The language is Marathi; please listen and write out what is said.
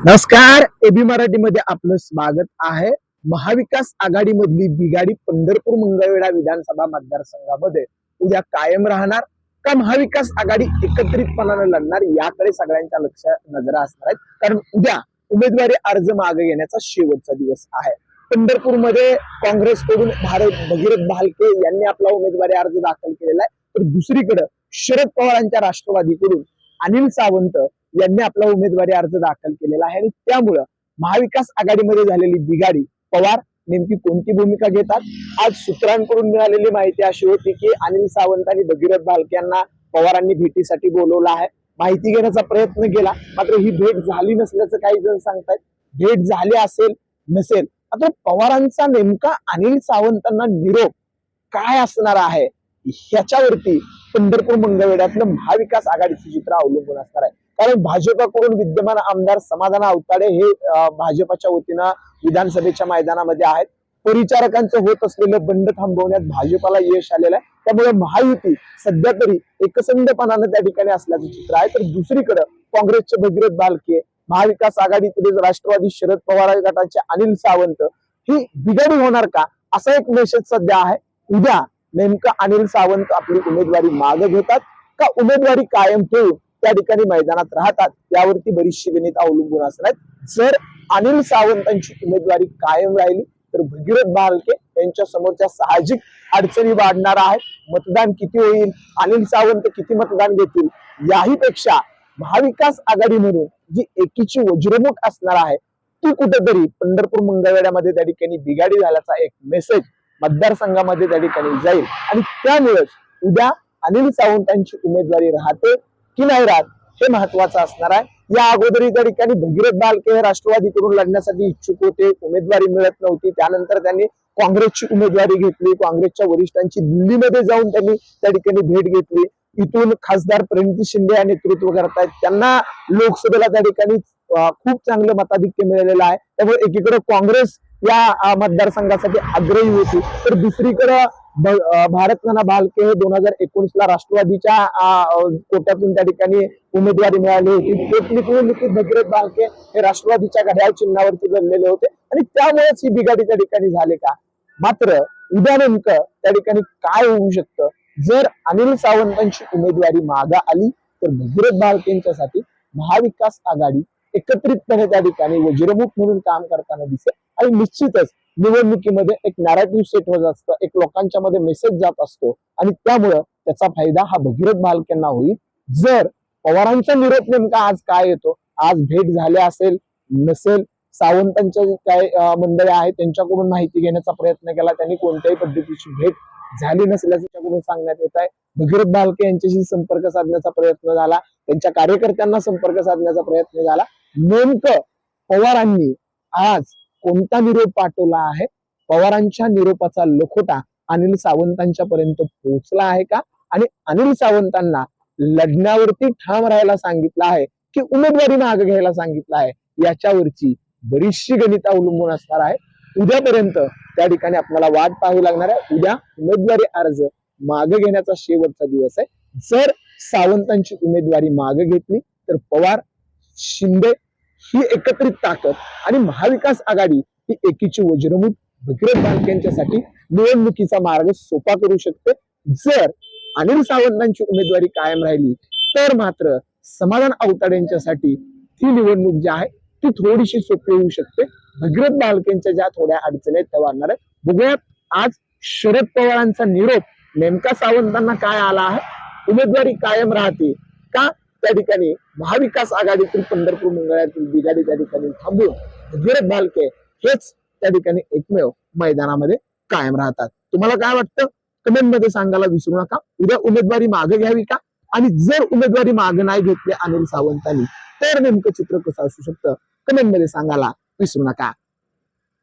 नमस्कार. एबी मराठी मध्ये आपलं स्वागत आहे. महाविकास आघाडी मधली बिघाडी पंढरपूर मंगळवेढा विधानसभा मतदारसंघामध्ये उद्या कायम राहणार का महाविकास आघाडी एकत्रितपणाने लढणार याकडे सगळ्यांच्या नजरा असणार आहेत. कारण उद्या उमेदवारी अर्ज मागे घेण्याचा शेवटचा दिवस आहे. पंढरपूरमध्ये काँग्रेसकडून भगीरथ भालके यांनी आपला उमेदवारी अर्ज दाखल केलेला आहे, तर दुसरीकडे शरद पवारांच्या राष्ट्रवादीकडून अनिल सावंत यांनी आपला उमेदवारी अर्ज दाखल केलेला आहे. आणि त्यामुळं महाविकास आघाडीमध्ये झालेली बिघाडी पवार नेमकी कोणती भूमिका घेतात. आज सूत्रांकडून मिळालेली माहिती अशी होती की अनिल सावंत आणि भगीरथ भालके यांना पवारांनी भेटीसाठी बोलवलं आहे. माहिती घेण्याचा प्रयत्न केला, मात्र ही भेट झाली नसल्याचं काही जण सांगतायत. भेट झाली असेल नसेल, मात्र पवारांचा नेमका अनिल सावंतांना निरोप काय असणार आहे ह्याच्यावरती पंढरपूर मंगळवेढ्यातलं महाविकास आघाडीचं चित्र अवलंबून असणार आहे. कारण भाजपाकडून विद्यमान आमदार समाधान आवताडे हे भाजपाच्या वतीनं विधानसभेच्या मैदानामध्ये आहेत. परिचारकांचं होत असलेलं बंड थांबवण्यात भाजपाला यश आलेलं आहे. त्यामुळे महायुती सध्या तरी एकसंधपणानं त्या ठिकाणी असल्याचं चित्र आहे. तर दुसरीकडे काँग्रेसचे भगीरथ भालके, महाविकास आघाडीतील राष्ट्रवादी शरद पवार गटाचे अनिल सावंत ही बिघाडी होणार का असा एक मेसेज सध्या आहे. उद्या नेमकं अनिल सावंत आपली उमेदवारी मागे घेतात का उमेदवारी कायम ठेवून त्या ठिकाणी मैदानात राहतात यावरती बरीचशी गणित अवलंबून असणार. जर अनिल सावंतांची उमेदवारी कायम राहिली तर भगीरथ भालके यांच्या समोरच्या साहजिक अडचणी वाढणार आहेत. मतदान किती होईल, अनिल सावंत किती मतदान घेतील याही पेक्षा महाविकास आघाडी म्हणून जी एकीची वज्रमुठ असणार आहे ती कुठेतरी पंढरपूर मंगळवेढ्यामध्ये त्या ठिकाणी बिघाडी झाल्याचा एक मेसेज मतदारसंघामध्ये त्या ठिकाणी जाईल. आणि त्यामुळेच उद्या अनिल सावंतांची उमेदवारी राहते की नाही राहत हे महत्वाचं असणार आहे. या अगोदर त्या ठिकाणी भगीरथ भालके हे राष्ट्रवादीकडून लढण्यासाठी इच्छुक होते, उमेदवारी मिळत नव्हती. त्यानंतर त्यांनी काँग्रेसची उमेदवारी घेतली. काँग्रेसच्या वरिष्ठांची दिल्लीमध्ये जाऊन त्यांनी त्या ठिकाणी भेट घेतली. इथून खासदार प्रणिती शिंदे या नेतृत्व करतायत. त्यांना लोकसभेला त्या ठिकाणी खूप चांगलं मताधिक्य मिळालेलं आहे. त्यामुळे एकीकडे काँग्रेस या मतदारसंघासाठी आग्रही होती, तर दुसरीकडे भारतनाना भालके हे 2019 ला राष्ट्रवादीच्या कोट्यातून त्या ठिकाणी उमेदवारी मिळाली होती. पोटनिवडणुकीत भगीरथ भालके हे राष्ट्रवादीच्या घड्याळ चिन्हावरती लढलेले होते आणि त्यामुळेच ही बिघाडी त्या ठिकाणी झाले का. मात्र उद्या नेमकं त्या ठिकाणी काय होऊ शकतं जर अनिल सावंतांची उमेदवारी मागे आली तर भगीरथ भालकेंच्यासाठी महाविकास आघाडी एकत्रितपणे त्या ठिकाणी वज्रमुख म्हणून काम करताना दिसेल. आणि निश्चितच निवडणुकीमध्ये एक नॅरेटिव्ह सेट होत असतं, एक लोकांच्या मध्ये मेसेज जात असतो आणि त्यामुळं त्याचा फायदा हा भगीरथ भालकेंना होईल. जर पवारांचा निरोप नेमका आज काय येतो, आज भेट झाल्या असेल नसेल, सावंतांच्या काय मंडळी आहेत त्यांच्याकडून माहिती घेण्याचा प्रयत्न केला, त्यांनी कोणत्याही पद्धतीची भेट झाली नसल्याचं त्याच्याकडून सांगण्यात येत आहे. भगीरथ भालके यांच्याशी संपर्क साधण्याचा प्रयत्न झाला, त्यांच्या कार्यकर्त्यांना संपर्क साधण्याचा प्रयत्न झाला. नेमकं पवारांनी आज कोणता निरोप पाठवला आहे, पवारांच्या निरोपाचा लखोटा अनिल सावंतांच्या पर्यंत पोहोचला आहे का, आणि अनिल सावंतांना लढण्यावरती ठाम राहायला सांगितलं आहे की उमेदवारी मागे घ्यायला सांगितलं आहे याच्यावरची बरीचशी गणित अवलंबून असणार आहे. उद्यापर्यंत त्या ठिकाणी आपल्याला वाट पाहावी लागणार आहे. उद्या उमेदवारी अर्ज मागे घेण्याचा शेवटचा दिवस आहे. जर सावंतांची उमेदवारी मागे घेतली तर पवार शिंदे ही एकत्रित ताकद आणि महाविकास आघाडी ही एकीची वज्रमुठ भगीरथ भालकेंच्यासाठी निवडणुकीचा मार्ग सोपा करू शकते. जर अनिल सावंतांची उमेदवारी कायम राहिली तर मात्र समाधान आवताडेंच्यासाठी ती निवडणूक जी आहे ती थोडीशी सोपी होऊ शकते. भगीरथ भालकेंच्या ज्या थोड्या अडचणी आहेत त्या वाढणार आहेत. बघूयात आज शरद पवारांचा निरोप नेमका सावंतांना काय आला आहे, उमेदवारी कायम राहते का त्या ठिकाणी महाविकास आघाडीतील पंढरपूर मंगळ्यातील बिघाडी त्या ठिकाणी थांबून भगीरथ भालके हेच त्या ठिकाणी एकमेव मैदानामध्ये कायम राहतात. तुम्हाला काय वाटतं कमेंट मध्ये सांगायला विसरू नका. उद्या उमेदवारी मागे घ्यावी का, आणि जर उमेदवारी मागे नाही घेतली अनिल सावंतांनी तर नेमकं चित्र कसं असू शकतं कमेंट मध्ये सांगायला विसरू नका.